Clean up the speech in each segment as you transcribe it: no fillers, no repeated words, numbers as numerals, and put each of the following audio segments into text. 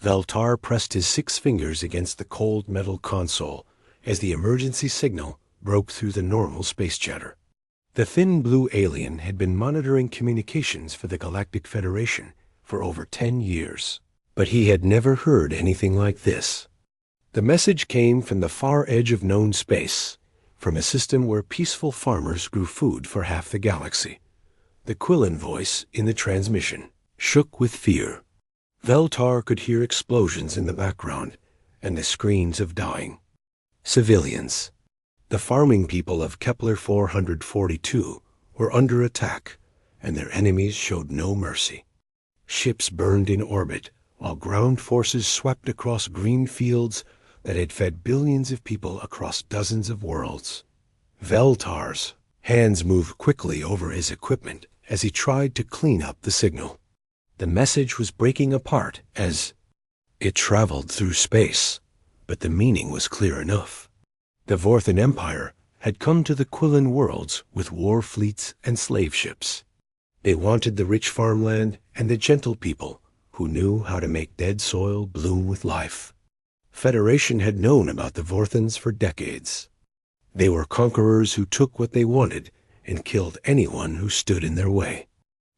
Veltar pressed his 6 fingers against the cold metal console as the emergency signal broke through the normal space chatter. The thin blue alien had been monitoring communications for the Galactic Federation for over 10 years, but he had never heard anything like this. The message came from the far edge of known space, from a system where peaceful farmers grew food for half the galaxy. The Quillen voice in the transmission shook with fear. Veltar could hear explosions in the background and the screams of dying civilians. The farming people of Kepler 442 were under attack, and their enemies showed no mercy. Ships burned in orbit, while ground forces swept across green fields that had fed billions of people across dozens of worlds. Veltar's hands moved quickly over his equipment as he tried to clean up the signal. The message was breaking apart as it traveled through space, but the meaning was clear enough. The Vorthan Empire had come to the Quillen worlds with war fleets and slave ships. They wanted the rich farmland and the gentle people who knew how to make dead soil bloom with life. Federation had known about the Vorthans for decades. They were conquerors who took what they wanted and killed anyone who stood in their way.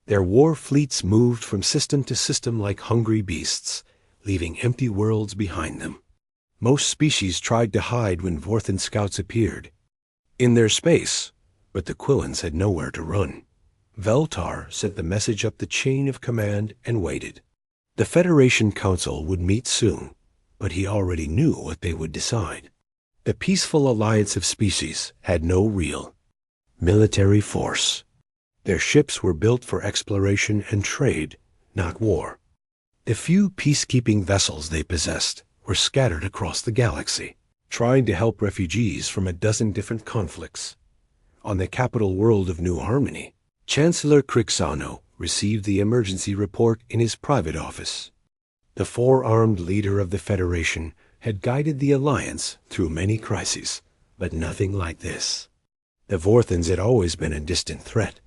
Their war fleets moved from system to system like hungry beasts, leaving empty worlds behind them. Most species tried to hide when Vorthan scouts appeared in their space, but the Quillens had nowhere to run. Veltar sent the message up the chain of command and waited. The Federation Council would meet soon, but he already knew what they would decide. The peaceful alliance of species had no real military force. Their ships were built for exploration and trade, not war. The few peacekeeping vessels they possessed were scattered across the galaxy, trying to help refugees from a dozen different conflicts. On the capital world of New Harmony, Chancellor Crixano received the emergency report in his private office. The 4-armed leader of the Federation had guided the Alliance through many crises, but nothing like this. The Vorthans had always been a distant threat,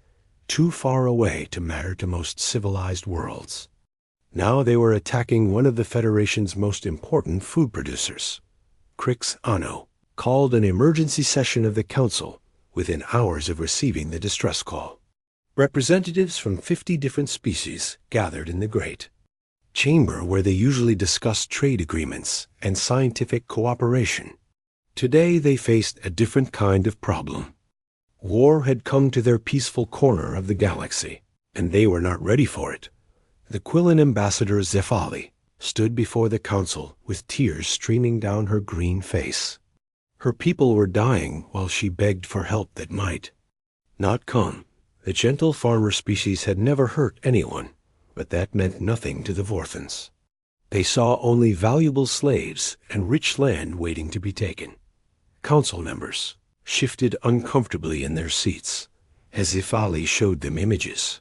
too far away to matter to most civilized worlds. Now they were attacking one of the Federation's most important food producers. Crixano called an emergency session of the Council within hours of receiving the distress call. Representatives from 50 different species gathered in the great chamber where they usually discussed trade agreements and scientific cooperation. Today they faced a different kind of problem. War had come to their peaceful corner of the galaxy, and they were not ready for it. The Quillen ambassador Zefali stood before the council with tears streaming down her green face. Her people were dying while she begged for help that might not come. The gentle farmer species had never hurt anyone, but that meant nothing to the Vorthans. They saw only valuable slaves and rich land waiting to be taken. Council members shifted uncomfortably in their seats as Zefali showed them images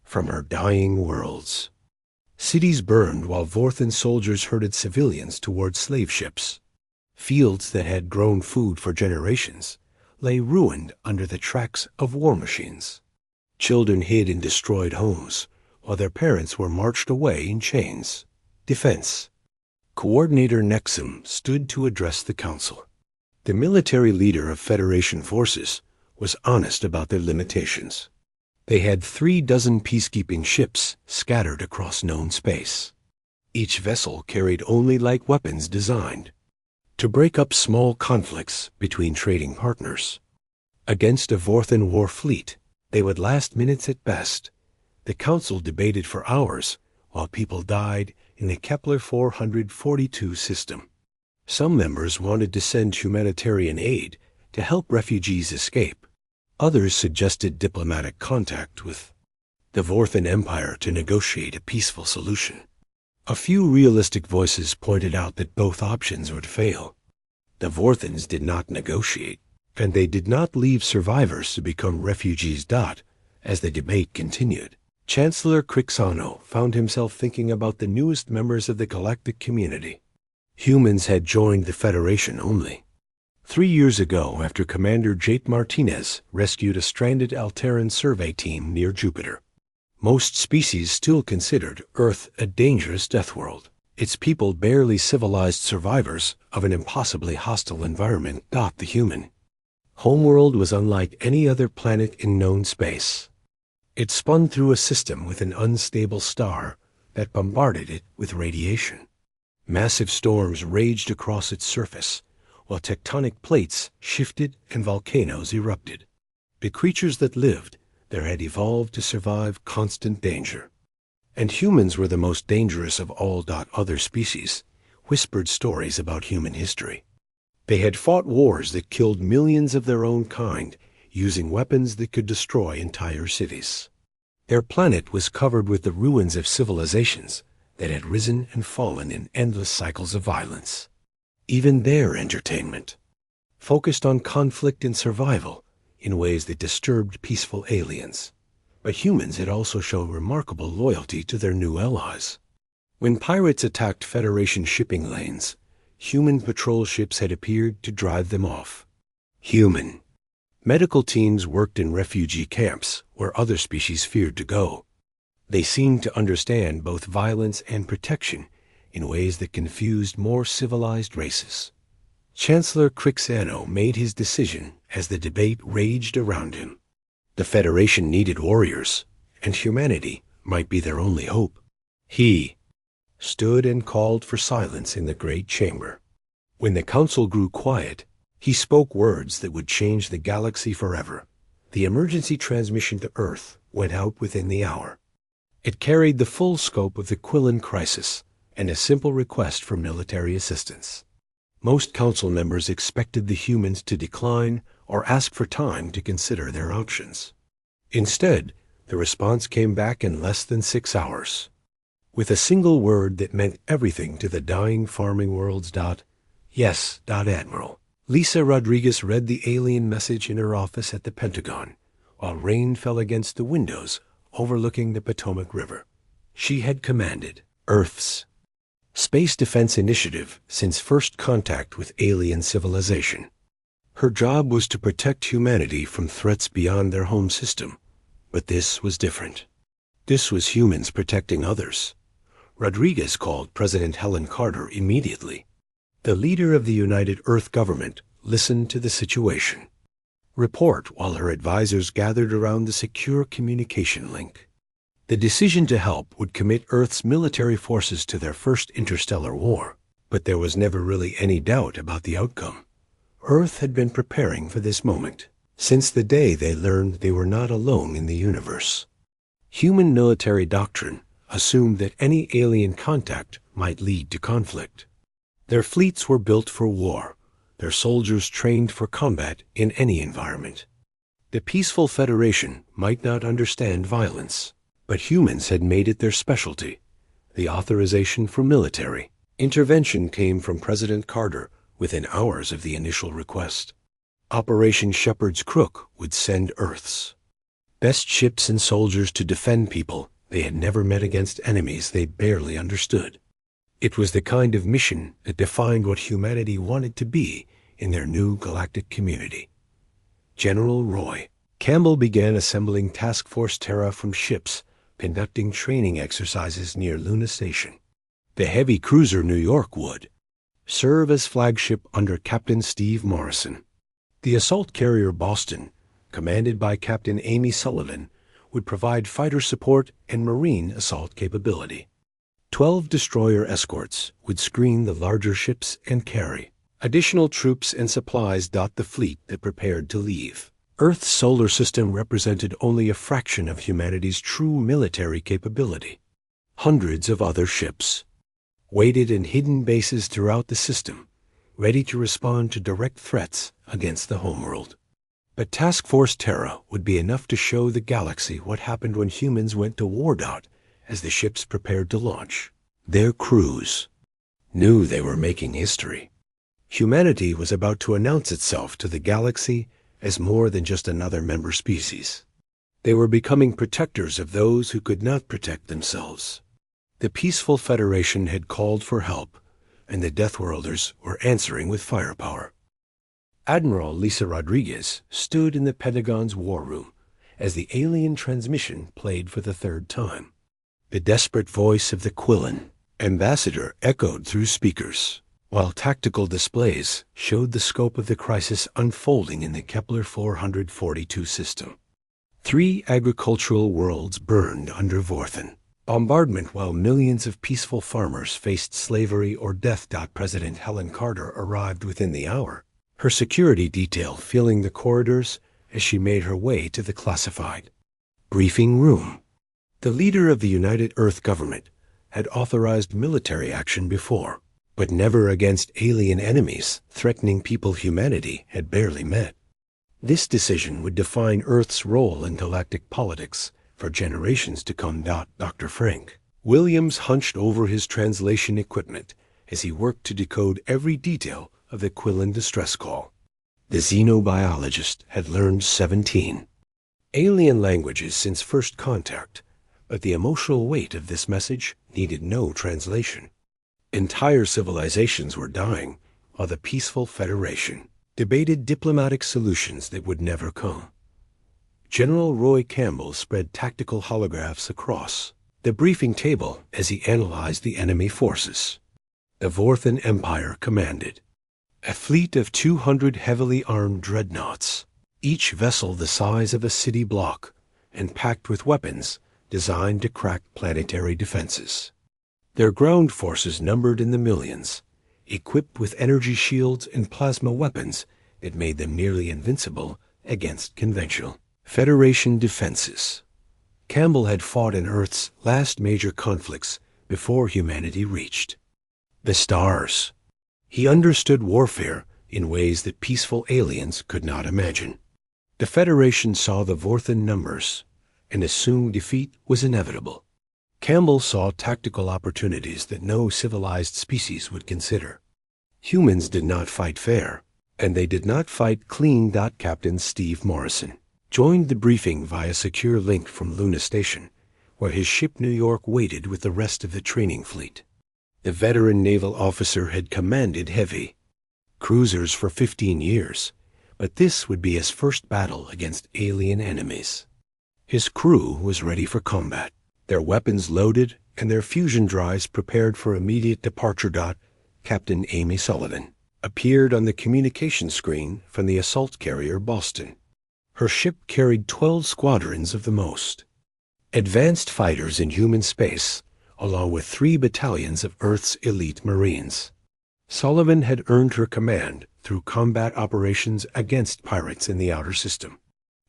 from her dying worlds. Cities burned while Vorthan soldiers herded civilians toward slave ships. Fields that had grown food for generations lay ruined under the tracks of war machines. Children hid in destroyed homes while their parents were marched away in chains. Defense. Coordinator Nexum stood to address the council. The military leader of Federation forces was honest about their limitations. They had 36 peacekeeping ships scattered across known space. Each vessel carried only light weapons designed to break up small conflicts between trading partners. Against a Vorthan war fleet, they would last minutes at best. The council debated for hours while people died in the Kepler 442 system. Some members wanted to send humanitarian aid to help refugees escape. Others suggested diplomatic contact with the Vorthan Empire to negotiate a peaceful solution. A few realistic voices pointed out that both options would fail. The Vorthans did not negotiate, and they did not leave survivors to become refugees. As the debate continued, Chancellor Crixano found himself thinking about the newest members of the galactic community. Humans had joined the Federation only 3 years ago after Commander Jake Martinez rescued a stranded Alteran survey team near Jupiter. Most species still considered Earth a dangerous death world. its people barely civilized survivors of an impossibly hostile environment. The human homeworld was unlike any other planet in known space. It spun through a system with an unstable star that bombarded it with radiation. Massive storms raged across its surface, while tectonic plates shifted and volcanoes erupted. The creatures that lived there had evolved to survive constant danger. And humans were the most dangerous of all. Other species whispered stories about human history. They had fought wars that killed millions of their own kind, using weapons that could destroy entire cities. Their planet was covered with the ruins of civilizations that had risen and fallen in endless cycles of violence. Even their entertainment focused on conflict and survival in ways that disturbed peaceful aliens. But humans had also shown remarkable loyalty to their new allies. When pirates attacked Federation shipping lanes, human patrol ships had appeared to drive them off. Human medical teams worked in refugee camps where other species feared to go. They seemed to understand both violence and protection in ways that confused more civilized races. Chancellor Crixano made his decision as the debate raged around him. The Federation needed warriors, and humanity might be their only hope. He stood and called for silence in the great chamber. When the council grew quiet, he spoke words that would change the galaxy forever. The emergency transmission to Earth went out within the hour. It carried the full scope of the Quillen crisis and a simple request for military assistance. Most council members expected the humans to decline or ask for time to consider their options. Instead, the response came back in less than 6 hours, with a single word that meant everything to the dying farming worlds. Yes, Admiral. Lisa Rodriguez read the alien message in her office at the Pentagon, while rain fell against the windows overlooking the Potomac River. She had commanded Earth's Space Defense Initiative since first contact with alien civilization. Her job was to protect humanity from threats beyond their home system. But this was different. This was humans protecting others. Rodriguez called President Helen Carter immediately. The leader of the United Earth government listened to the situation. Report while her advisors gathered around the secure communication link. The decision to help would commit Earth's military forces to their first interstellar war, but there was never really any doubt about the outcome. Earth had been preparing for this moment since the day they learned they were not alone in the universe. Human military doctrine assumed that any alien contact might lead to conflict. Their fleets were built for war, their soldiers trained for combat in any environment. The peaceful Federation might not understand violence, but humans had made it their specialty. The authorization for military intervention came from President Carter within hours of the initial request. Operation Shepherd's Crook would send Earth's best ships and soldiers to defend people they had never met against enemies they barely understood. It was the kind of mission that defined what humanity wanted to be in their new galactic community. General Roy Campbell began assembling Task Force Terra from ships conducting training exercises near Luna Station. The heavy cruiser New York would serve as flagship under Captain Steve Morrison. The assault carrier Boston, commanded by Captain Amy Sullivan, would provide fighter support and marine assault capability. 12 destroyer escorts would screen the larger ships and carry additional troops and supplies. The fleet that prepared to leave Earth's solar system represented only a fraction of humanity's true military capability. Hundreds of other ships waited in hidden bases throughout the system, ready to respond to direct threats against the homeworld. But Task Force Terra would be enough to show the galaxy what happened when humans went to war. As the ships prepared to launch, their crews knew they were making history. Humanity was about to announce itself to the galaxy as more than just another member species. They were becoming protectors of those who could not protect themselves. The peaceful Federation had called for help, and the Deathworlders were answering with firepower. Admiral Lisa Rodriguez stood in the Pentagon's war room as the alien transmission played for the third time. The desperate voice of the Quillen Ambassador echoed through speakers, while tactical displays showed the scope of the crisis unfolding in the Kepler 442 system. 3 agricultural worlds burned under Vorthen. Bombardment while millions of peaceful farmers faced slavery or death. President Helen Carter arrived within the hour, her security detail filling the corridors as she made her way to the classified briefing room. The leader of the United Earth government had authorized military action before, but never against alien enemies threatening people humanity had barely met. This decision would define Earth's role in galactic politics for generations to come. Dr. Frank Williams hunched over his translation equipment as he worked to decode every detail of the Quillen distress call. The xenobiologist had learned 17 alien languages since first contact, but the emotional weight of this message needed no translation. Entire civilizations were dying, while the peaceful Federation debated diplomatic solutions that would never come. General Roy Campbell spread tactical holographs across the briefing table as he analyzed the enemy forces. The Vorthen Empire commanded a fleet of 200 heavily armed dreadnoughts, each vessel the size of a city block and packed with weapons designed to crack planetary defenses. Their ground forces numbered in the millions, equipped with energy shields and plasma weapons that made them nearly invincible against conventional Federation defenses. Campbell had fought in Earth's last major conflicts before humanity reached the stars. He understood warfare in ways that peaceful aliens could not imagine. The Federation saw the Vorthen numbers and assumed defeat was inevitable. Campbell saw tactical opportunities that no civilized species would consider. Humans did not fight fair, and they did not fight clean. Captain Steve Morrison joined the briefing via secure link from Luna Station, where his ship New York waited with the rest of the training fleet. The veteran naval officer had commanded heavy cruisers for 15 years, but this would be his first battle against alien enemies. His crew was ready for combat, their weapons loaded and their fusion drives prepared for immediate departure. Captain Amy Sullivan appeared on the communication screen from the assault carrier Boston. Her ship carried 12 squadrons of the most advanced fighters in human space, along with 3 battalions of Earth's elite Marines. Sullivan had earned her command through combat operations against pirates in the outer system.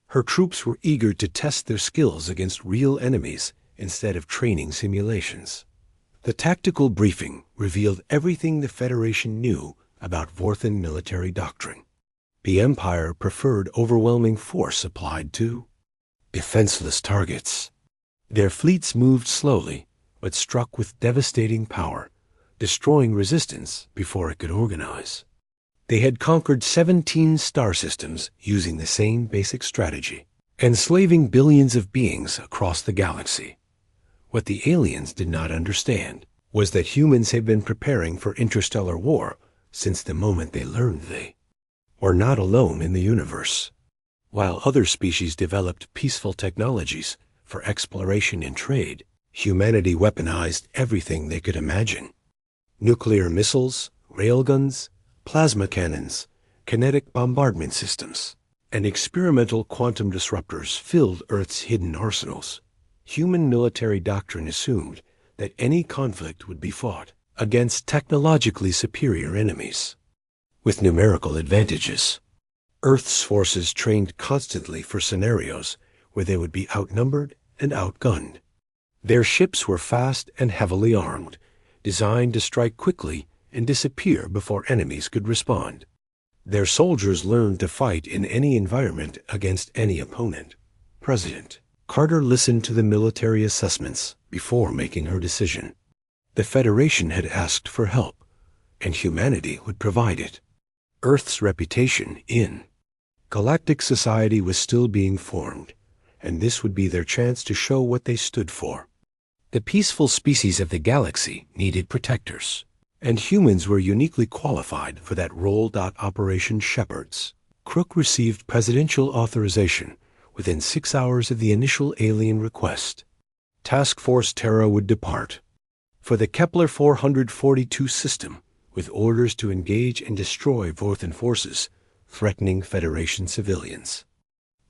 Her troops were eager to test their skills against real enemies instead of training simulations. The tactical briefing revealed everything the Federation knew about Vorthen military doctrine. The Empire preferred overwhelming force applied to defenseless targets. Their fleets moved slowly, but struck with devastating power, destroying resistance before it could organize. They had conquered 17 star systems using the same basic strategy, enslaving billions of beings across the galaxy. What the aliens did not understand was that humans had been preparing for interstellar war since the moment they learned they were not alone in the universe. While other species developed peaceful technologies for exploration and trade, humanity weaponized everything they could imagine. Nuclear missiles, railguns, plasma cannons, kinetic bombardment systems, and experimental quantum disruptors filled Earth's hidden arsenals. Human military doctrine assumed that any conflict would be fought against technologically superior enemies with numerical advantages. Earth's forces trained constantly for scenarios where they would be outnumbered and outgunned. Their ships were fast and heavily armed, designed to strike quickly and disappear before enemies could respond. Their soldiers learned to fight in any environment against any opponent. President Carter listened to the military assessments before making her decision. The Federation had asked for help, and humanity would provide it. Earth's reputation in galactic society was still being formed, and this would be their chance to show what they stood for. The peaceful species of the galaxy needed protectors, and humans were uniquely qualified for that role. Operation Shepherds. Crook received presidential authorization within 6 hours of the initial alien request. Task Force Terra would depart. for the Kepler 442 system, with orders to engage and destroy Vorthan forces threatening Federation civilians.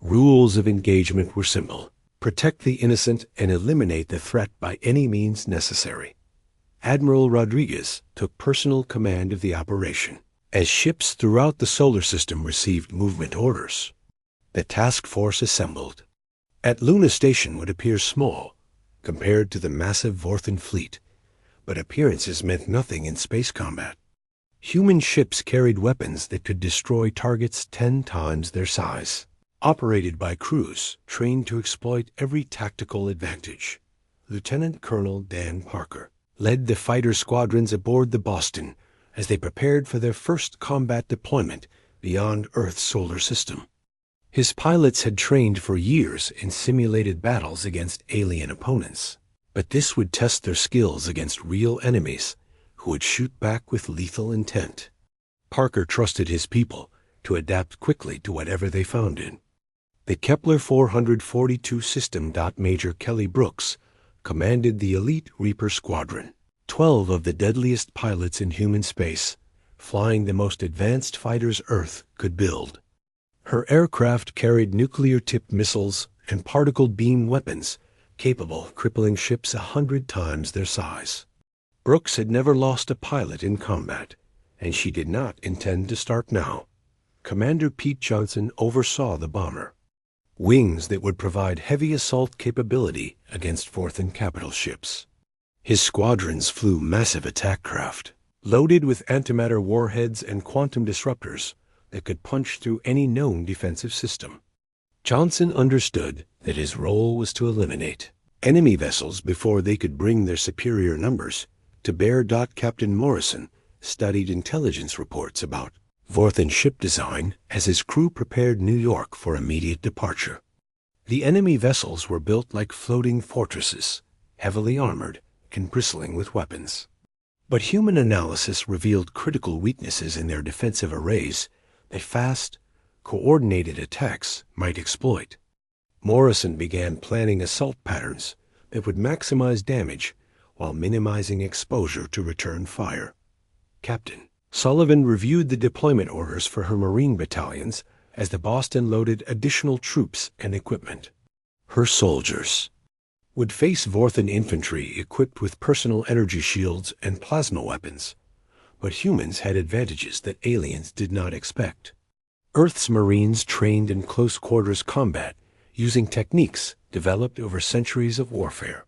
Rules of engagement were simple: protect the innocent and eliminate the threat by any means necessary. Admiral Rodriguez took personal command of the operation. As ships throughout the solar system received movement orders, the task force assembled. At Luna Station would appear small compared to the massive Vorthan fleet, but appearances meant nothing in space combat. Human ships carried weapons that could destroy targets 10 times their size, operated by crews trained to exploit every tactical advantage. Lieutenant Colonel Dan Parker led the fighter squadrons aboard the Boston as they prepared for their first combat deployment beyond Earth's solar system. His pilots had trained for years in simulated battles against alien opponents, but this would test their skills against real enemies who would shoot back with lethal intent. Parker trusted his people to adapt quickly to whatever they found in. The Kepler 442 system. Major Kelly Brooks commanded the elite Reaper Squadron, 12 of the deadliest pilots in human space, flying the most advanced fighters Earth could build. Her aircraft carried nuclear-tipped missiles and particle beam weapons capable of crippling ships 100 times their size. Brooks had never lost a pilot in combat, and she did not intend to start now. Commander Pete Johnson oversaw the bomber, wings that would provide heavy assault capability against Vorthan capital ships. His squadrons flew massive attack craft, loaded with antimatter warheads and quantum disruptors that could punch through any known defensive system. Johnson understood that his role was to eliminate enemy vessels before they could bring their superior numbers to bear. Captain Morrison studied intelligence reports about Vorthan ship design as his crew prepared New York for immediate departure. The enemy vessels were built like floating fortresses, heavily armored and bristling with weapons. But human analysis revealed critical weaknesses in their defensive arrays that fast, coordinated attacks might exploit. Morrison began planning assault patterns that would maximize damage while minimizing exposure to return fire. Captain Sullivan reviewed the deployment orders for her Marine battalions as the Boston loaded additional troops and equipment. Her soldiers would face Vorthan infantry equipped with personal energy shields and plasma weapons, but humans had advantages that aliens did not expect. Earth's Marines trained in close-quarters combat using techniques developed over centuries of warfare.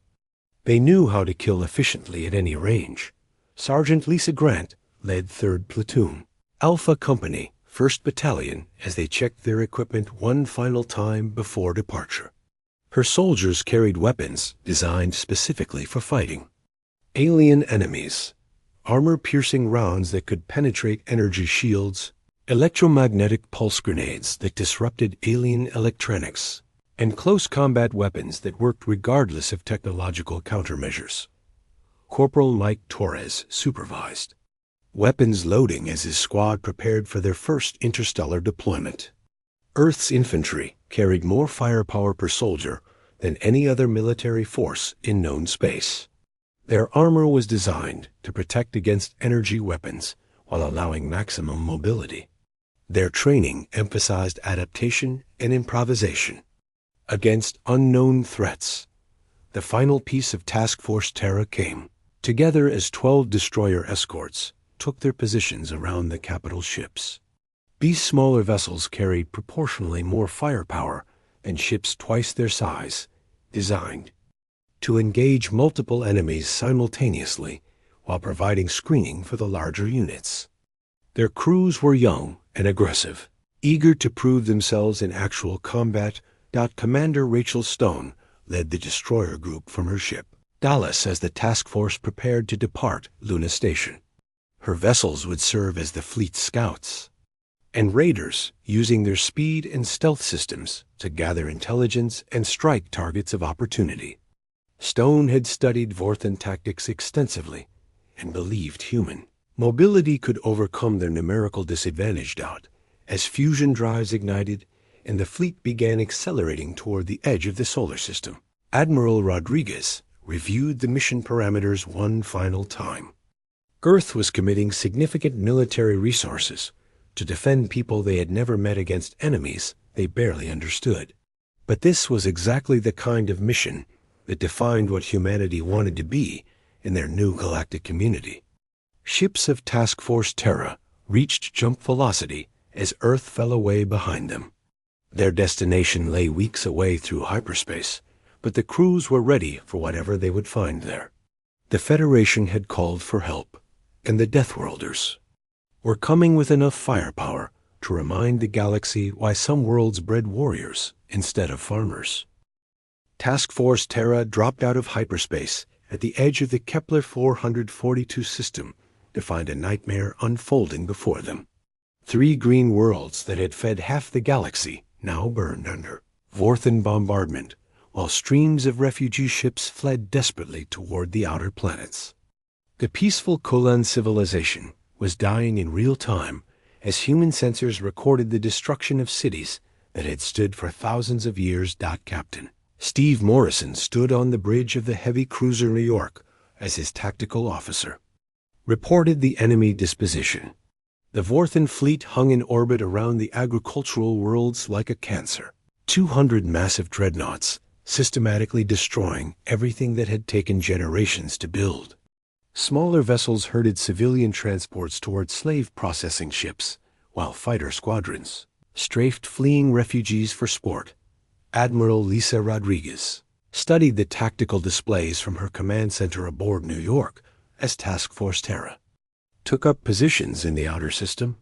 They knew how to kill efficiently at any range. Sergeant Lisa Grant led 3rd Platoon, Alpha Company, 1st Battalion, as they checked their equipment one final time before departure. Her soldiers carried weapons designed specifically for fighting alien enemies, armor-piercing rounds that could penetrate energy shields, electromagnetic pulse grenades that disrupted alien electronics, and close combat weapons that worked regardless of technological countermeasures. Corporal Mike Torres supervised weapons loading as his squad prepared for their first interstellar deployment. Earth's infantry carried more firepower per soldier than any other military force in known space. Their armor was designed to protect against energy weapons while allowing maximum mobility. Their training emphasized adaptation and improvisation against unknown threats. The final piece of Task Force Terra came together as 12 destroyer escorts took their positions around the capital ships. These smaller vessels carried proportionally more firepower than ships twice their size, designed to engage multiple enemies simultaneously while providing screening for the larger units. Their crews were young and aggressive, eager to prove themselves in actual combat. Commander Rachel Stone led the destroyer group from her ship, Dallas, as the task force prepared to depart Luna Station. Her vessels would serve as the fleet's scouts and raiders, using their speed and stealth systems to gather intelligence and strike targets of opportunity. Stone had studied Vorthan tactics extensively and believed human mobility could overcome their numerical disadvantage. As fusion drives ignited and the fleet began accelerating toward the edge of the solar system, Admiral Rodriguez reviewed the mission parameters one final time. Earth was committing significant military resources to defend people they had never met against enemies they barely understood. But this was exactly the kind of mission that defined what humanity wanted to be in their new galactic community. Ships of Task Force Terra reached jump velocity as Earth fell away behind them. Their destination lay weeks away through hyperspace, but the crews were ready for whatever they would find there. The Federation had called for help, and the Deathworlders were coming with enough firepower to remind the galaxy why some worlds bred warriors instead of farmers. Task Force Terra dropped out of hyperspace at the edge of the Kepler 442 system to find a nightmare unfolding before them. 3 green worlds that had fed half the galaxy now burned under Vorthan bombardment, while streams of refugee ships fled desperately toward the outer planets. The peaceful Kolan civilization was dying in real time as human sensors recorded the destruction of cities that had stood for thousands of years. Captain Steve Morrison stood on the bridge of the heavy cruiser New York as his tactical officer reported the enemy disposition. The Vorthan fleet hung in orbit around the agricultural worlds like a cancer. 200 massive dreadnoughts, systematically destroying everything that had taken generations to build. Smaller vessels herded civilian transports toward slave processing ships, while fighter squadrons strafed fleeing refugees for sport. Admiral Lisa Rodriguez studied the tactical displays from her command center aboard New York as Task Force Terra took up positions in the outer system.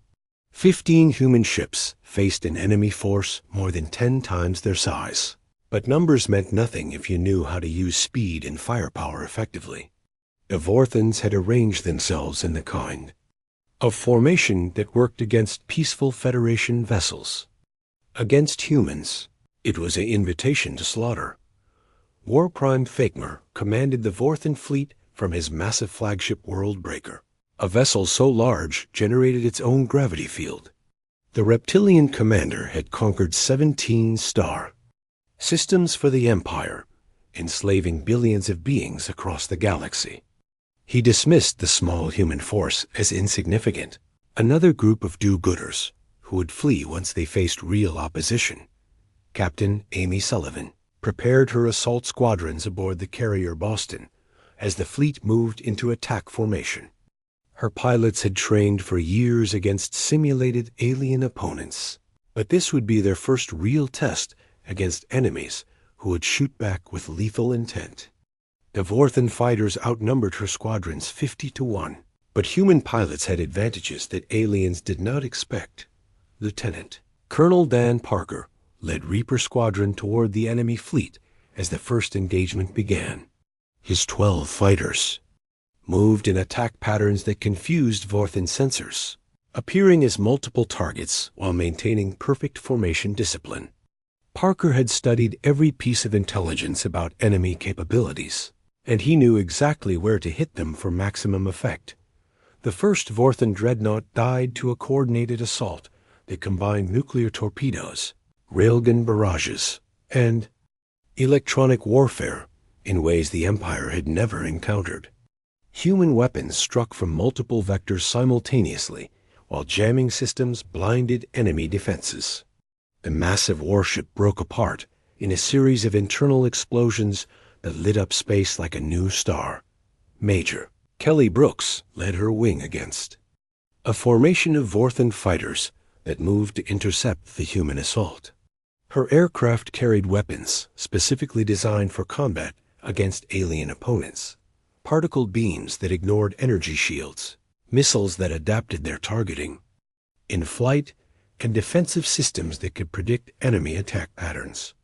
15 human ships faced an enemy force more than 10 times their size. But numbers meant nothing if you knew how to use speed and firepower effectively. The Vorthans had arranged themselves in the kind of formation that worked against peaceful Federation vessels. Against humans, it was an invitation to slaughter. War Prime Fakmer commanded the Vorthan fleet from his massive flagship Worldbreaker. A vessel so large generated its own gravity field. The reptilian commander had conquered 17 star systems for the Empire, enslaving billions of beings across the galaxy. He dismissed the small human force as insignificant, another group of do-gooders who would flee once they faced real opposition. Captain Amy Sullivan prepared her assault squadrons aboard the carrier Boston as the fleet moved into attack formation. Her pilots had trained for years against simulated alien opponents, but this would be their first real test against enemies who would shoot back with lethal intent. The Vorthan fighters outnumbered her squadrons 50-1, but human pilots had advantages that aliens did not expect. Lieutenant Colonel Dan Parker led Reaper Squadron toward the enemy fleet as the first engagement began. His 12 fighters moved in attack patterns that confused Vorthan sensors, appearing as multiple targets while maintaining perfect formation discipline. Parker had studied every piece of intelligence about enemy capabilities, and he knew exactly where to hit them for maximum effect. The first Vorthan dreadnought died to a coordinated assault that combined nuclear torpedoes, railgun barrages, and electronic warfare in ways the Empire had never encountered. Human weapons struck from multiple vectors simultaneously, while jamming systems blinded enemy defenses. The massive warship broke apart in a series of internal explosions that lit up space like a new star. Major Kelly Brooks led her wing against a formation of Vorthan fighters that moved to intercept the human assault. Her aircraft carried weapons specifically designed for combat against alien opponents. Particle beams that ignored energy shields, missiles that adapted their targeting in flight, and defensive systems that could predict enemy attack patterns.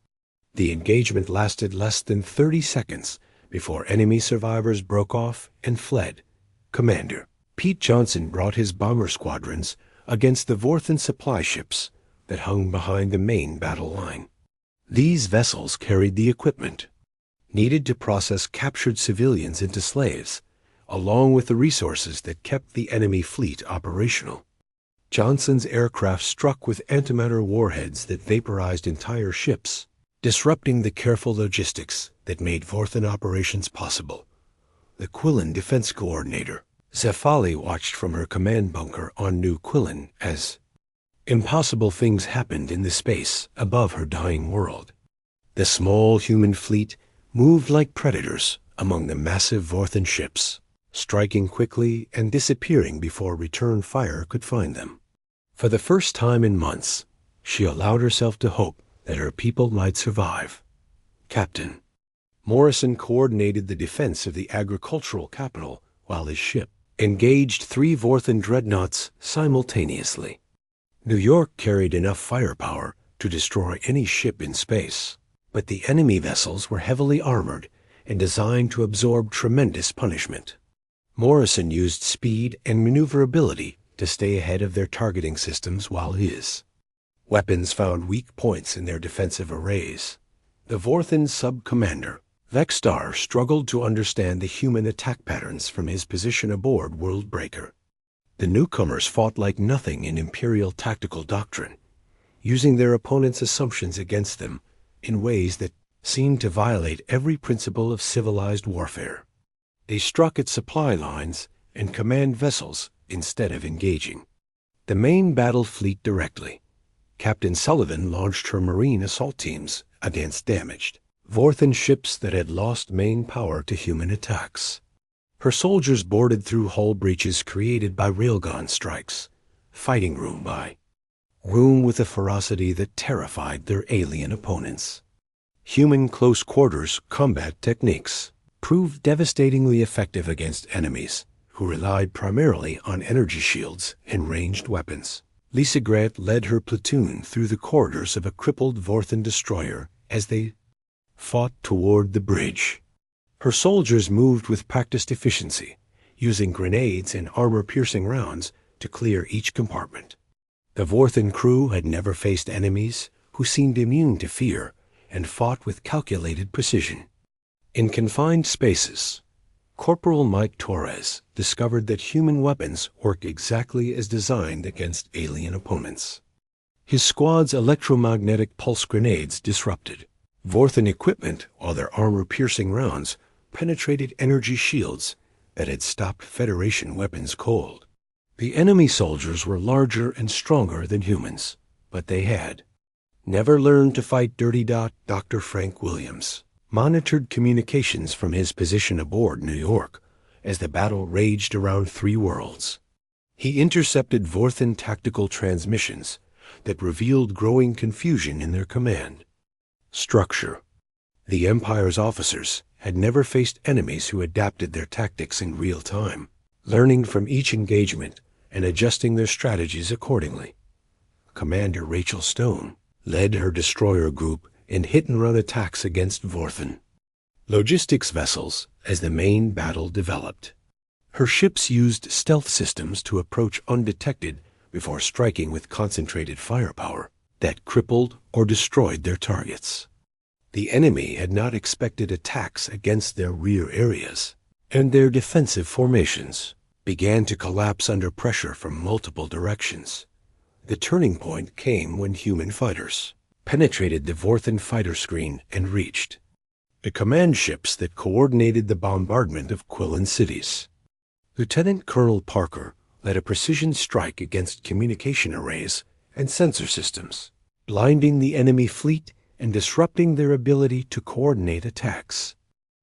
The engagement lasted less than 30 seconds before enemy survivors broke off and fled. Commander Pete Johnson brought his bomber squadrons against the Vorthan supply ships that hung behind the main battle line. These vessels carried the equipment needed to process captured civilians into slaves, along with the resources that kept the enemy fleet operational. Johnson's aircraft struck with antimatter warheads that vaporized entire ships, disrupting the careful logistics that made Vorthen operations possible. The Quillen defense coordinator, Zefali, watched from her command bunker on New Quillen as impossible things happened in the space above her dying world. The small human fleet moved like predators among the massive Vorthen ships, striking quickly and disappearing before return fire could find them. For the first time in months, she allowed herself to hope that her people might survive. Captain Morrison coordinated the defense of the agricultural capital while his ship engaged 3 Vorthen dreadnoughts simultaneously. New York carried enough firepower to destroy any ship in space, but the enemy vessels were heavily armored and designed to absorb tremendous punishment. Morrison used speed and maneuverability to stay ahead of their targeting systems while his weapons found weak points in their defensive arrays. The Vorthen sub-commander, Vexstar, struggled to understand the human attack patterns from his position aboard Worldbreaker. The newcomers fought like nothing in Imperial tactical doctrine, using their opponents' assumptions against them in ways that seemed to violate every principle of civilized warfare. They struck at supply lines and command vessels instead of engaging the main battle fleet directly. Captain Sullivan launched her marine assault teams against damaged Vorthen ships that had lost main power to human attacks. Her soldiers boarded through hull breaches created by railgun strikes, fighting room by room with a ferocity that terrified their alien opponents. Human close-quarters combat techniques proved devastatingly effective against enemies who relied primarily on energy shields and ranged weapons. Lisa Grant led her platoon through the corridors of a crippled Vorthen destroyer as they fought toward the bridge. Her soldiers moved with practiced efficiency, using grenades and armor-piercing rounds to clear each compartment. The Vorthen crew had never faced enemies who seemed immune to fear and fought with calculated precision. In confined spaces, Corporal Mike Torres discovered that human weapons work exactly as designed against alien opponents. His squad's electromagnetic pulse grenades disrupted Vorthen equipment while their armor-piercing rounds penetrated energy shields that had stopped Federation weapons cold. The enemy soldiers were larger and stronger than humans, but they had never learned to fight dirty. Dr. Frank Williams monitored communications from his position aboard New York as the battle raged around 3 worlds. He intercepted Vorthen tactical transmissions that revealed growing confusion in their command structure. The Empire's officers had never faced enemies who adapted their tactics in real time, learning from each engagement and adjusting their strategies accordingly. Commander Rachel Stone led her destroyer group in hit-and-run attacks against Vorthen logistics vessels as the main battle developed. Her ships used stealth systems to approach undetected before striking with concentrated firepower that crippled or destroyed their targets. The enemy had not expected attacks against their rear areas, and their defensive formations began to collapse under pressure from multiple directions. The turning point came when human fighters penetrated the Vorthen fighter screen and reached the command ships that coordinated the bombardment of Quillen cities. Lieutenant Colonel Parker led a precision strike against communication arrays and sensor systems, blinding the enemy fleet and disrupting their ability to coordinate attacks.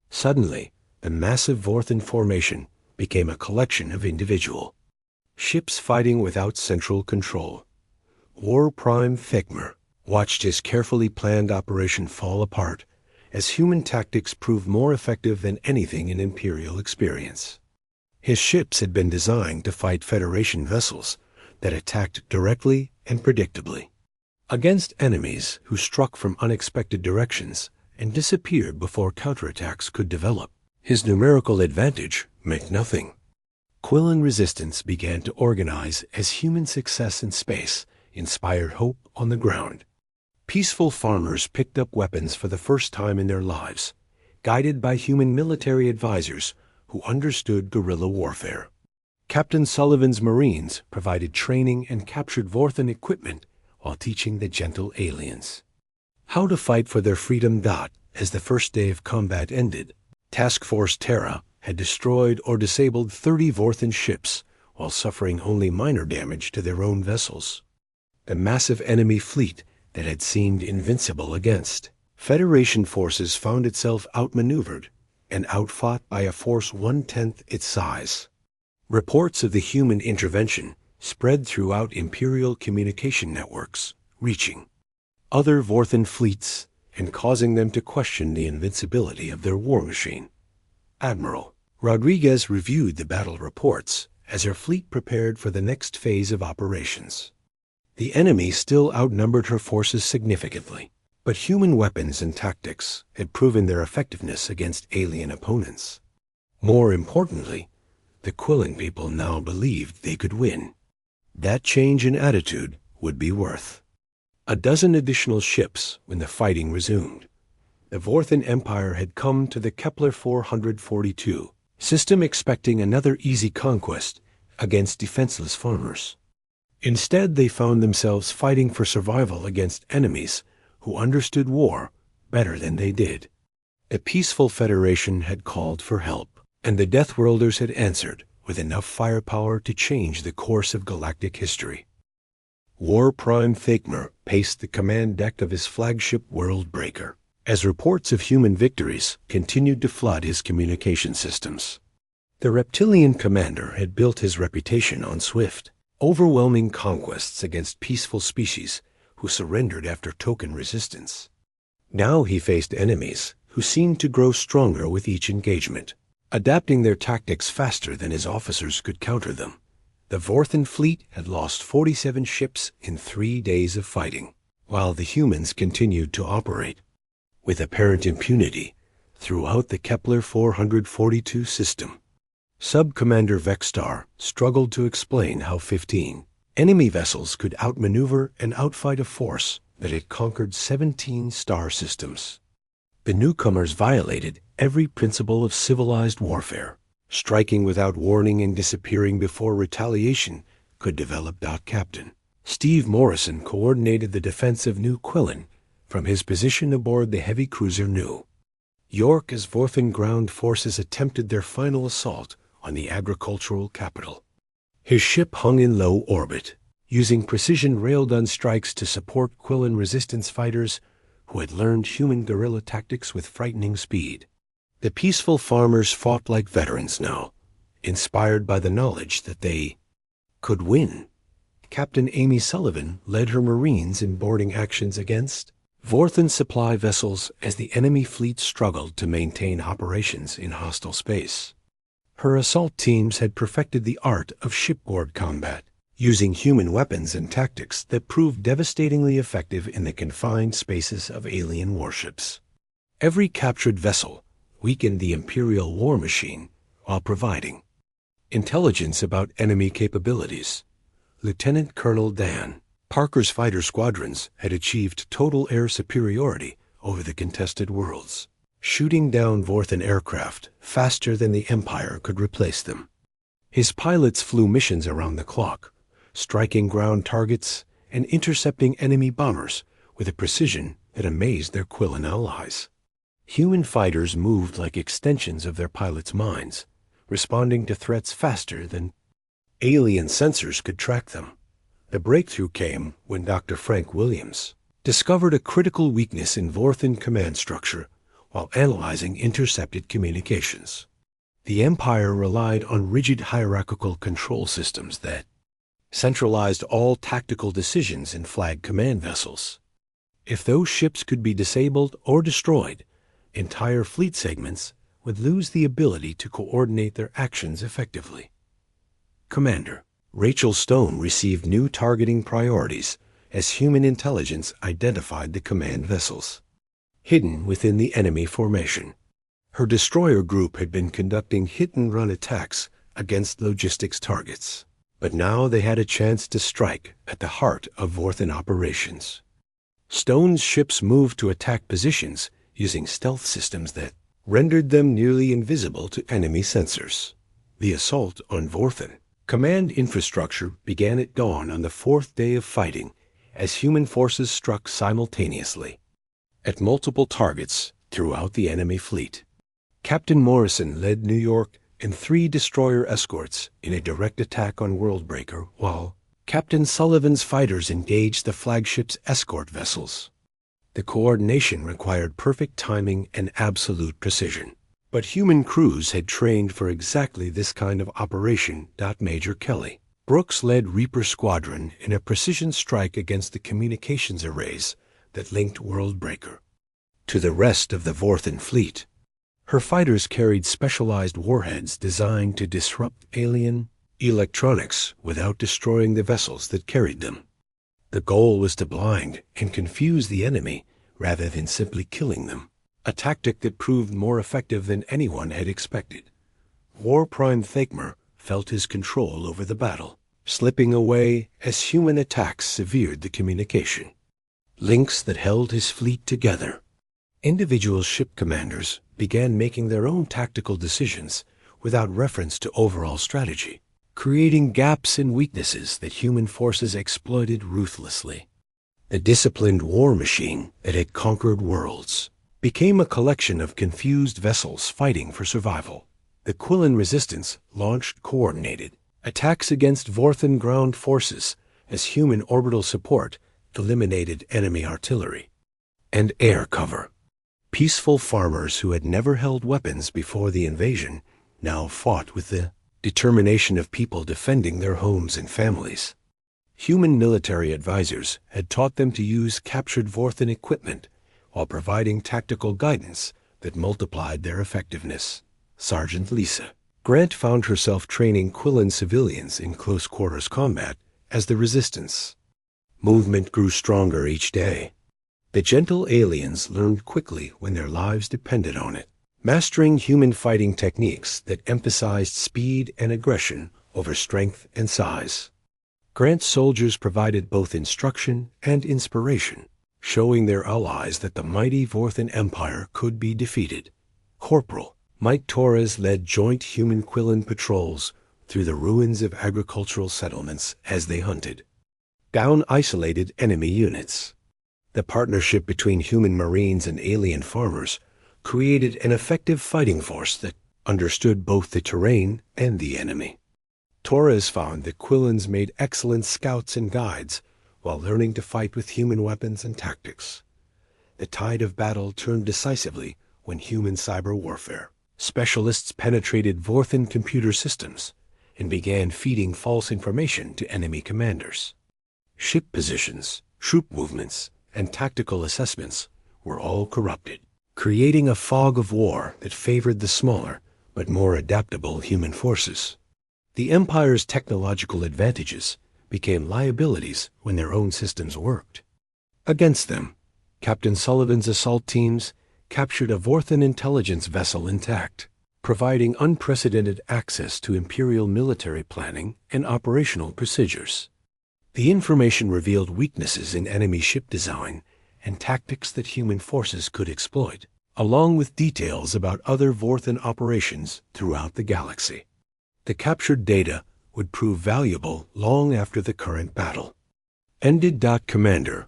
Suddenly, the massive Vorthen formation became a collection of individual ships fighting without central control. War Prime Fegmer watched his carefully planned operation fall apart as human tactics proved more effective than anything in Imperial experience. His ships had been designed to fight Federation vessels that attacked directly and predictably against enemies who struck from unexpected directions and disappeared before counterattacks could develop. His numerical advantage meant nothing. Quillen resistance began to organize as human success in space inspired hope on the ground. Peaceful farmers picked up weapons for the first time in their lives, guided by human military advisors who understood guerrilla warfare. Captain Sullivan's Marines provided training and captured Vorthen equipment while teaching the gentle aliens how to fight for their freedom. As the first day of combat ended, Task Force Terra had destroyed or disabled 30 Vorthan ships while suffering only minor damage to their own vessels. The massive enemy fleet that had seemed invincible against Federation forces found itself outmaneuvered and outfought by a force 1/10 its size. Reports of the human intervention spread throughout Imperial communication networks, reaching other Vorthan fleets and causing them to question the invincibility of their war machine. Admiral Rodriguez reviewed the battle reports as her fleet prepared for the next phase of operations. The enemy still outnumbered her forces significantly, but human weapons and tactics had proven their effectiveness against alien opponents. More importantly, the Quillen people now believed they could win. That change in attitude would be worth a dozen additional ships when the fighting resumed. The Vorthan Empire had come to the Kepler 442 system expecting another easy conquest against defenseless farmers. Instead, they found themselves fighting for survival against enemies who understood war better than they did. A peaceful Federation had called for help, and the Deathworlders had answered with enough firepower to change the course of galactic history. War Prime Thakmer paced the command deck of his flagship Worldbreaker as reports of human victories continued to flood his communication systems. The reptilian commander had built his reputation on swift, overwhelming conquests against peaceful species who surrendered after token resistance. Now he faced enemies who seemed to grow stronger with each engagement, adapting their tactics faster than his officers could counter them. The Vorthan fleet had lost 47 ships in 3 days of fighting, while the humans continued to operate with apparent impunity throughout the Kepler 442 system. Sub-Commander Vexstar struggled to explain how 15 enemy vessels could outmaneuver and outfight a force that had conquered 17 star systems. The newcomers violated every principle of civilized warfare, striking without warning and disappearing before retaliation could develop. Captain Steve Morrison coordinated the defense of New Quillen from his position aboard the heavy cruiser New York as Vorthan ground forces attempted their final assault on the agricultural capital. His ship hung in low orbit, using precision railgun strikes to support Quillen resistance fighters who had learned human guerrilla tactics with frightening speed. The peaceful farmers fought like veterans now, inspired by the knowledge that they could win. Captain Amy Sullivan led her Marines in boarding actions against Vorthan supply vessels as the enemy fleet struggled to maintain operations in hostile space. Her assault teams had perfected the art of shipboard combat, using human weapons and tactics that proved devastatingly effective in the confined spaces of alien warships. Every captured vessel weakened the Imperial war machine while providing intelligence about enemy capabilities. Lieutenant Colonel Dan Parker's fighter squadrons had achieved total air superiority over the contested worlds, shooting down Vorthan aircraft faster than the Empire could replace them. His pilots flew missions around the clock, striking ground targets and intercepting enemy bombers with a precision that amazed their Quillen allies. Human fighters moved like extensions of their pilots' minds, responding to threats faster than alien sensors could track them. The breakthrough came when Dr. Frank Williams discovered a critical weakness in Vorthan command structure while analyzing intercepted communications. The Empire relied on rigid hierarchical control systems that centralized all tactical decisions in flag command vessels. If those ships could be disabled or destroyed, entire fleet segments would lose the ability to coordinate their actions effectively. Commander Rachel Stone received new targeting priorities as human intelligence identified the command vessels hidden within the enemy formation. Her destroyer group had been conducting hit-and-run attacks against logistics targets, but now they had a chance to strike at the heart of Vorthan operations. Stone's ships moved to attack positions using stealth systems that rendered them nearly invisible to enemy sensors. The assault on Vorthan command infrastructure began at dawn on the 4th day of fighting as human forces struck simultaneously. at multiple targets throughout the enemy fleet. Captain Morrison led New York and 3 destroyer escorts in a direct attack on Worldbreaker, while Captain Sullivan's fighters engaged the flagship's escort vessels. The coordination required perfect timing and absolute precision. But human crews had trained for exactly this kind of operation. Major Kelly Brooks led Reaper Squadron in a precision strike against the communications arrays that linked Worldbreaker to the rest of the Vorthan fleet. Her fighters carried specialized warheads designed to disrupt alien electronics without destroying the vessels that carried them. The goal was to blind and confuse the enemy rather than simply killing them, a tactic that proved more effective than anyone had expected. War Prime Thakmer felt his control over the battle, slipping away as human attacks severed the communication links that held his fleet together. Individual ship commanders began making their own tactical decisions without reference to overall strategy, creating gaps and weaknesses that human forces exploited ruthlessly. The disciplined war machine that had conquered worlds became a collection of confused vessels fighting for survival. The Quillen Resistance launched coordinated attacks against Vorthan ground forces as human orbital support eliminated enemy artillery and air cover. Peaceful farmers who had never held weapons before the invasion now fought with the determination of people defending their homes and families. Human military advisors had taught them to use captured Vorthan equipment while providing tactical guidance that multiplied their effectiveness. Sergeant Lisa Grant found herself training Quillen civilians in close-quarters combat as the Resistance movement grew stronger each day. The gentle aliens learned quickly when their lives depended on it, mastering human fighting techniques that emphasized speed and aggression over strength and size. Grant's soldiers provided both instruction and inspiration, showing their allies that the mighty Vorthan Empire could be defeated. Corporal Mike Torres led joint human-Quillen patrols through the ruins of agricultural settlements as they hunted down isolated enemy units. The partnership between human marines and alien farmers created an effective fighting force that understood both the terrain and the enemy. Torres found that Quillens made excellent scouts and guides while learning to fight with human weapons and tactics. The tide of battle turned decisively when human cyber warfare specialists penetrated Vorthan computer systems and began feeding false information to enemy commanders. Ship positions, troop movements, and tactical assessments were all corrupted, creating a fog of war that favored the smaller but more adaptable human forces. The Empire's technological advantages became liabilities when their own systems worked. Against them, Captain Sullivan's assault teams captured a Vorthan intelligence vessel intact, providing unprecedented access to Imperial military planning and operational procedures. The information revealed weaknesses in enemy ship design and tactics that human forces could exploit, along with details about other Vorthan operations throughout the galaxy. The captured data would prove valuable long after the current battle. Ended. Commander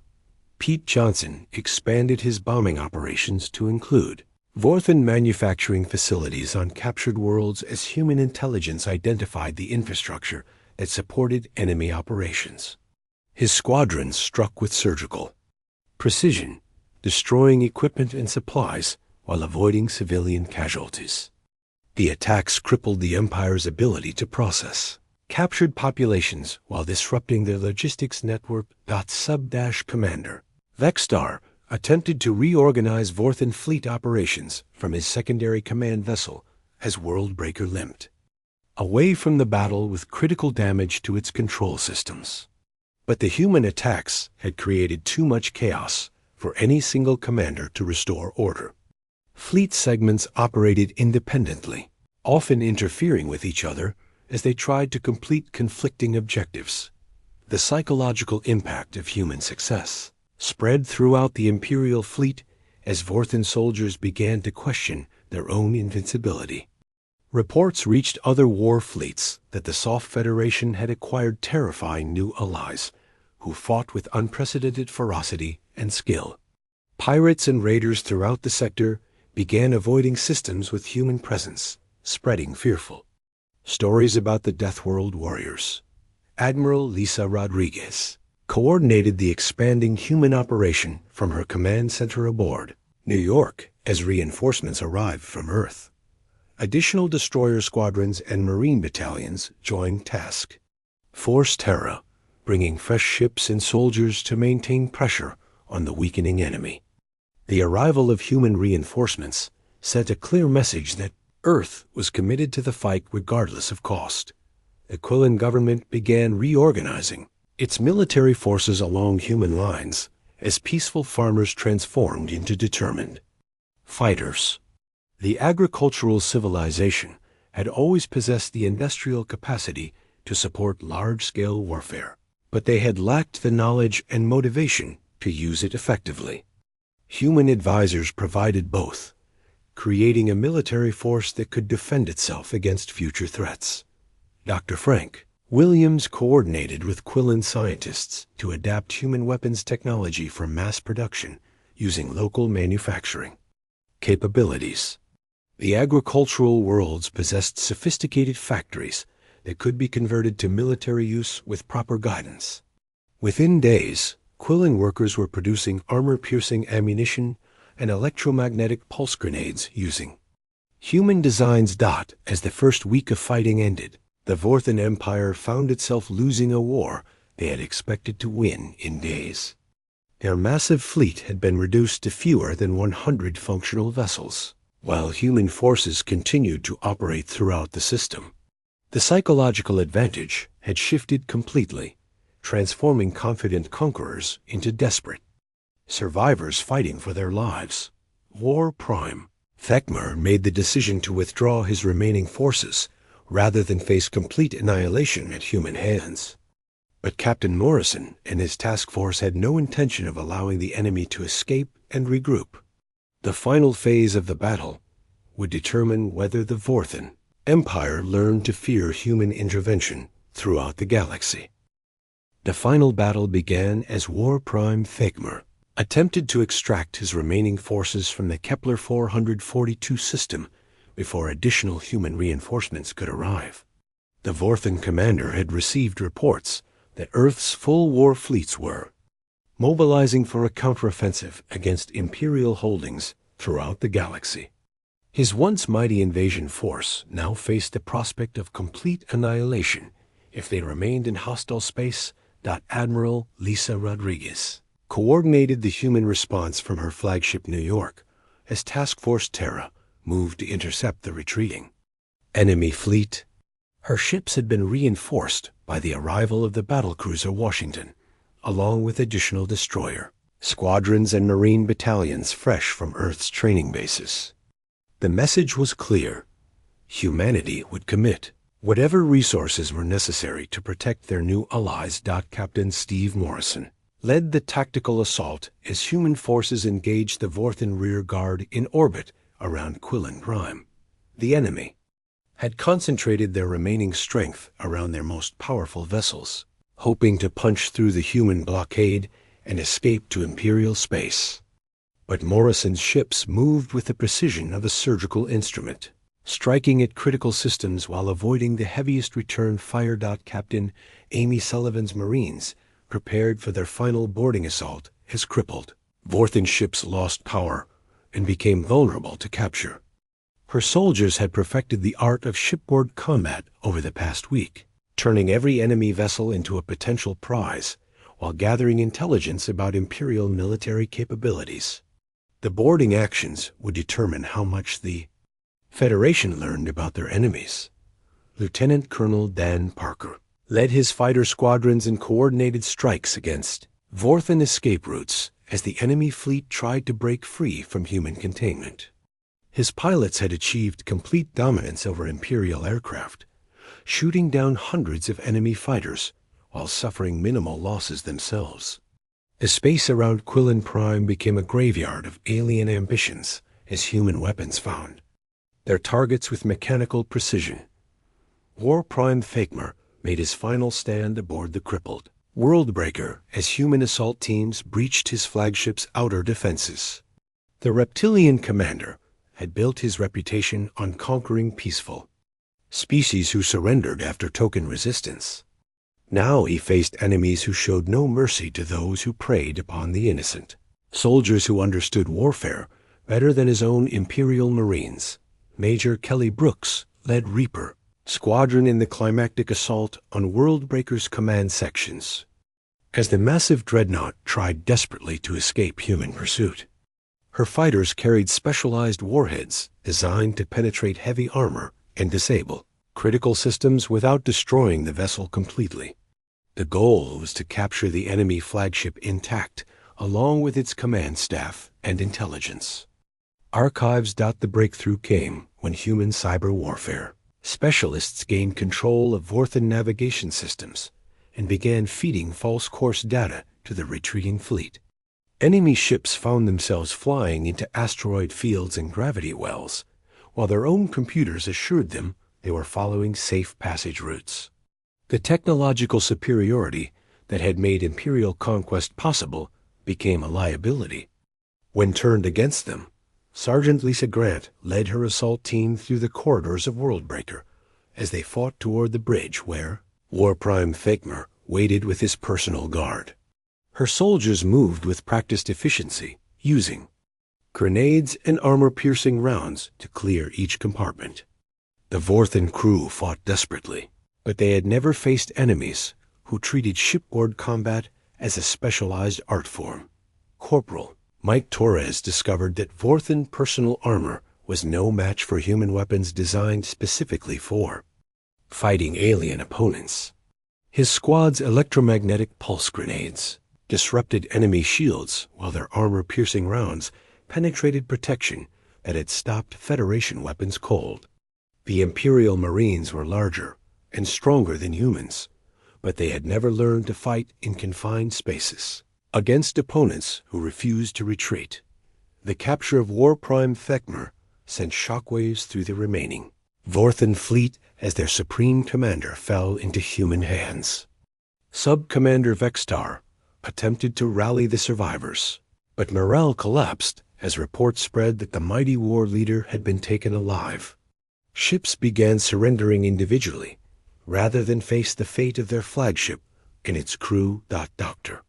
Pete Johnson expanded his bombing operations to include Vorthan manufacturing facilities on captured worlds as human intelligence identified the infrastructure that supported enemy operations. His squadrons struck with surgical precision, destroying equipment and supplies while avoiding civilian casualties. The attacks crippled the Empire's ability to process captured populations while disrupting their logistics network. Commander Vexstar attempted to reorganize Vorthan fleet operations from his secondary command vessel as Worldbreaker limped away from the battle with critical damage to its control systems. But the human attacks had created too much chaos for any single commander to restore order. Fleet segments operated independently, often interfering with each other as they tried to complete conflicting objectives. The psychological impact of human success spread throughout the Imperial fleet as Vorthan soldiers began to question their own invincibility. Reports reached other war fleets that the Soft Federation had acquired terrifying new allies who fought with unprecedented ferocity and skill. Pirates and raiders throughout the sector began avoiding systems with human presence, spreading fearful stories about the Deathworld warriors. Admiral Lisa Rodriguez coordinated the expanding human operation from her command center aboard New York as reinforcements arrived from Earth. Additional destroyer squadrons and marine battalions joined task Force Terra, bringing fresh ships and soldiers to maintain pressure on the weakening enemy. The arrival of human reinforcements sent a clear message that Earth was committed to the fight regardless of cost. The Quillen government began reorganizing its military forces along human lines as peaceful farmers transformed into determined fighters. The agricultural civilization had always possessed the industrial capacity to support large-scale warfare, but they had lacked the knowledge and motivation to use it effectively. Human advisors provided both, creating a military force that could defend itself against future threats. Dr. Frank Williams coordinated with Quillen scientists to adapt human weapons technology for mass production using local manufacturing capabilities. The agricultural worlds possessed sophisticated factories that could be converted to military use with proper guidance. Within days, Quillen workers were producing armor-piercing ammunition and electromagnetic pulse grenades using human designs. As the first week of fighting ended, the Vorthan Empire found itself losing a war they had expected to win in days. Their massive fleet had been reduced to fewer than 100 functional vessels, while human forces continued to operate throughout the system. The psychological advantage had shifted completely, transforming confident conquerors into desperate survivors fighting for their lives. War Prime Thekmer made the decision to withdraw his remaining forces rather than face complete annihilation at human hands. But Captain Morrison and his task force had no intention of allowing the enemy to escape and regroup. The final phase of the battle would determine whether the Vorthan Empire learned to fear human intervention throughout the galaxy. The final battle began as War Prime Thekmer attempted to extract his remaining forces from the Kepler 442 system before additional human reinforcements could arrive. The Vorthan commander had received reports that Earth's full war fleets were mobilizing for a counteroffensive against Imperial holdings throughout the galaxy. His once mighty invasion force now faced the prospect of complete annihilation if they remained in hostile space. Admiral Lisa Rodriguez coordinated the human response from her flagship New York as Task Force Terra moved to intercept the retreating enemy fleet. Her ships had been reinforced by the arrival of the battlecruiser Washington, along with additional destroyer squadrons and marine battalions fresh from Earth's training bases. The message was clear. Humanity would commit whatever resources were necessary to protect their new allies. Captain Steve Morrison led the tactical assault as human forces engaged the Vorthan rear guard in orbit around Quillen Prime. The enemy had concentrated their remaining strength around their most powerful vessels, hoping to punch through the human blockade and escape to Imperial space. But Morrison's ships moved with the precision of a surgical instrument, striking at critical systems while avoiding the heaviest return fire. Captain Amy Sullivan's Marines prepared for their final boarding assault as crippled Vorthan ships lost power and became vulnerable to capture. Her soldiers had perfected the art of shipboard combat over the past week, turning every enemy vessel into a potential prize while gathering intelligence about Imperial military capabilities. The boarding actions would determine how much the Federation learned about their enemies. Lieutenant Colonel Dan Parker led his fighter squadrons in coordinated strikes against Vorthan escape routes as the enemy fleet tried to break free from human containment. His pilots had achieved complete dominance over Imperial aircraft, shooting down hundreds of enemy fighters while suffering minimal losses themselves. The space around Quillen Prime became a graveyard of alien ambitions as human weapons found their targets with mechanical precision. War Prime Thekmer made his final stand aboard the crippled Worldbreaker as human assault teams breached his flagship's outer defenses. The reptilian commander had built his reputation on conquering peaceful species who surrendered after token resistance. Now he faced enemies who showed no mercy to those who preyed upon the innocent. Soldiers who understood warfare better than his own Imperial Marines. Major Kelly Brooks led Reaper Squadron in the climactic assault on Worldbreaker's command sections, as the massive dreadnought tried desperately to escape human pursuit. Her fighters carried specialized warheads designed to penetrate heavy armor and disable critical systems without destroying the vessel completely. The goal was to capture the enemy flagship intact, along with its command staff and intelligence. Archives doubt the breakthrough came when human cyber warfare specialists gained control of Vorthan navigation systems and began feeding false course data to the retreating fleet. Enemy ships found themselves flying into asteroid fields and gravity wells, while their own computers assured them they were following safe passage routes. The technological superiority that had made Imperial conquest possible became a liability. When turned against them, Sergeant Lisa Grant led her assault team through the corridors of Worldbreaker as they fought toward the bridge where War Prime Fekmer waited with his personal guard. Her soldiers moved with practiced efficiency, using grenades and armor-piercing rounds to clear each compartment. The Vorthan crew fought desperately, but they had never faced enemies who treated shipboard combat as a specialized art form. Corporal Mike Torres discovered that Vorthan personal armor was no match for human weapons designed specifically for fighting alien opponents. His squad's electromagnetic pulse grenades disrupted enemy shields while their armor-piercing rounds penetrated protection that had stopped Federation weapons cold. The Imperial Marines were larger and stronger than humans, but they had never learned to fight in confined spaces against opponents who refused to retreat. The capture of War Prime Fekmer sent shockwaves through the remaining Vorthan fleet as their supreme commander fell into human hands. Sub-Commander Vextar attempted to rally the survivors, but morale collapsed as reports spread that the mighty war leader had been taken alive. Ships began surrendering individually, rather than face the fate of their flagship and its crew. Dr.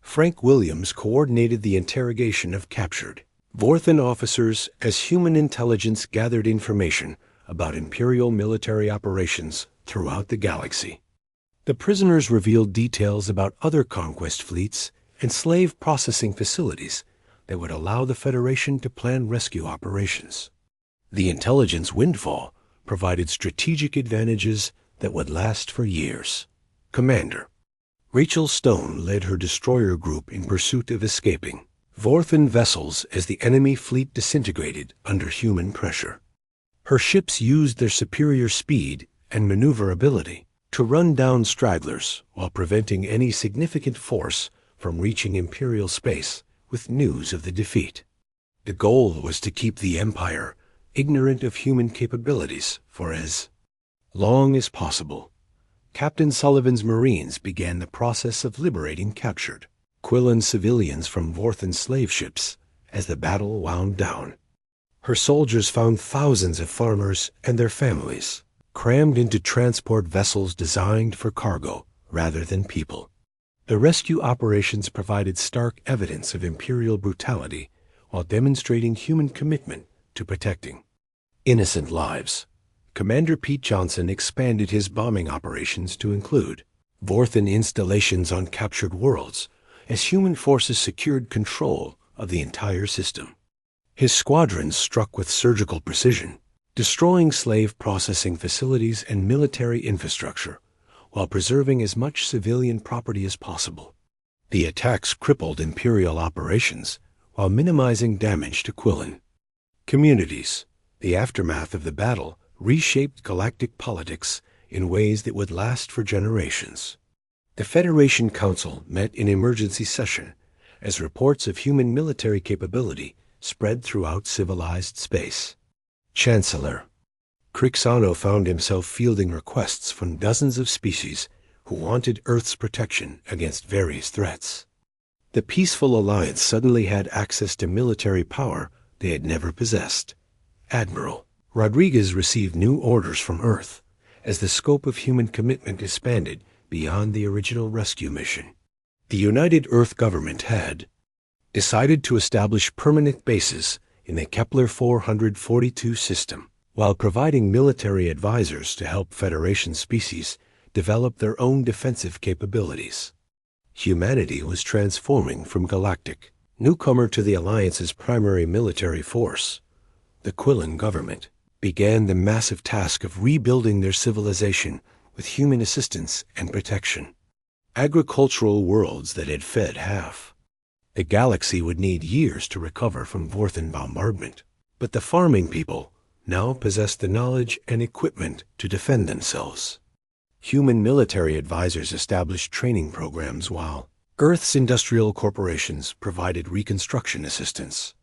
Frank Williams coordinated the interrogation of captured Vorthan officers as human intelligence gathered information about Imperial military operations throughout the galaxy. The prisoners revealed details about other conquest fleets and slave processing facilities that would allow the Federation to plan rescue operations. The intelligence windfall provided strategic advantages that would last for years. Commander Rachel Stone led her destroyer group in pursuit of escaping Vorthan vessels as the enemy fleet disintegrated under human pressure. Her ships used their superior speed and maneuverability to run down stragglers while preventing any significant force from reaching Imperial space with news of the defeat. The goal was to keep the Empire ignorant of human capabilities for as long as possible. Captain Sullivan's Marines began the process of liberating captured Quillan civilians from Vorthan slave ships as the battle wound down. Her soldiers found thousands of farmers and their families crammed into transport vessels designed for cargo rather than people. The rescue operations provided stark evidence of Imperial brutality while demonstrating human commitment to protecting innocent lives. Commander Pete Johnson expanded his bombing operations to include Vorthan installations on captured worlds as human forces secured control of the entire system. His squadrons struck with surgical precision, destroying slave processing facilities and military infrastructure while preserving as much civilian property as possible. The attacks crippled Imperial operations while minimizing damage to Quillan communities. The aftermath of the battle reshaped galactic politics in ways that would last for generations. The Federation Council met in emergency session as reports of human military capability spread throughout civilized space. Chancellor Crixano found himself fielding requests from dozens of species who wanted Earth's protection against various threats. The Peaceful Alliance suddenly had access to military power they had never possessed. Admiral Rodriguez received new orders from Earth as the scope of human commitment expanded beyond the original rescue mission. The United Earth government had decided to establish permanent bases in the Kepler 442 system, while providing military advisors to help Federation species develop their own defensive capabilities. Humanity was transforming from galactic newcomer to the Alliance's primary military force. The Quillen government began the massive task of rebuilding their civilization with human assistance and protection. Agricultural worlds that had fed half the galaxy would need years to recover from Vorthan bombardment, but the farming people now possessed the knowledge and equipment to defend themselves. Human military advisors established training programs while Earth's industrial corporations provided reconstruction assistance.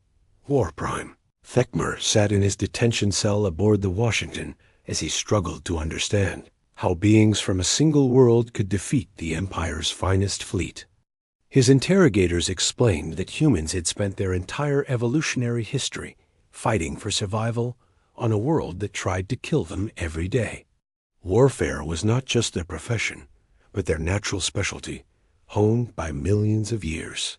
War Prime Thekmer sat in his detention cell aboard the Washington as he struggled to understand how beings from a single world could defeat the Empire's finest fleet. His interrogators explained that humans had spent their entire evolutionary history fighting for survival on a world that tried to kill them every day. Warfare was not just their profession, but their natural specialty, honed by millions of years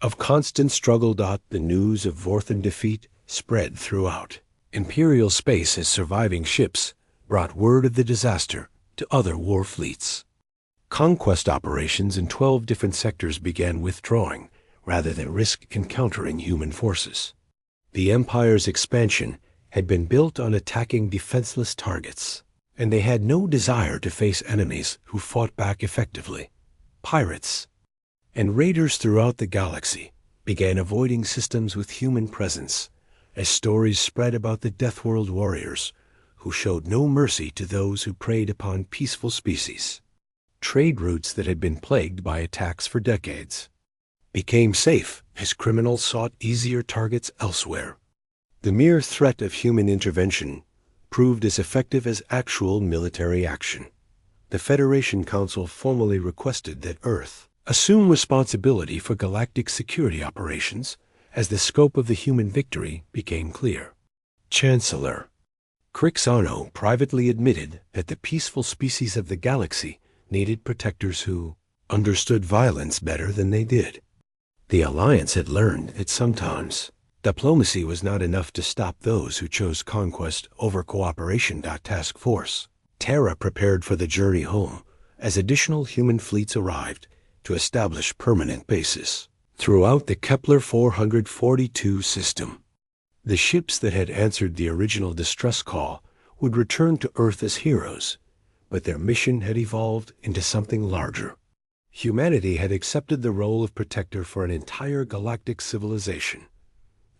of constant struggle. The news of Vorthan defeat spread throughout Imperial space as surviving ships brought word of the disaster to other war fleets. Conquest operations in 12 different sectors began withdrawing rather than risk encountering human forces. The Empire's expansion had been built on attacking defenseless targets, and they had no desire to face enemies who fought back effectively. Pirates and raiders throughout the galaxy began avoiding systems with human presence as stories spread about the Deathworld warriors who showed no mercy to those who preyed upon peaceful species. Trade routes that had been plagued by attacks for decades became safe as criminals sought easier targets elsewhere. The mere threat of human intervention proved as effective as actual military action. The Federation Council formally requested that Earth assume responsibility for galactic security operations as the scope of the human victory became clear. Chancellor Crixano privately admitted that the peaceful species of the galaxy needed protectors who understood violence better than they did. The Alliance had learned that sometimes diplomacy was not enough to stop those who chose conquest over cooperation. Task Force Terra prepared for the journey home as additional human fleets arrived to establish permanent bases throughout the Kepler 442 system. The ships that had answered the original distress call would return to Earth as heroes, but their mission had evolved into something larger. Humanity had accepted the role of protector for an entire galactic civilization.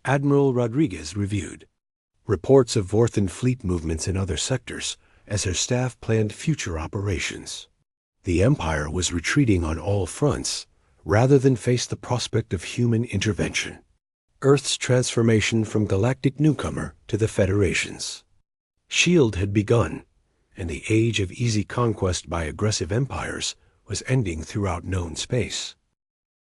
Admiral Rodriguez reviewed reports of Vorthan fleet movements in other sectors as her staff planned future operations. The Empire was retreating on all fronts rather than face the prospect of human intervention. Earth's transformation from galactic newcomer to the Federation's shield had begun, and the age of easy conquest by aggressive empires was ending throughout known space.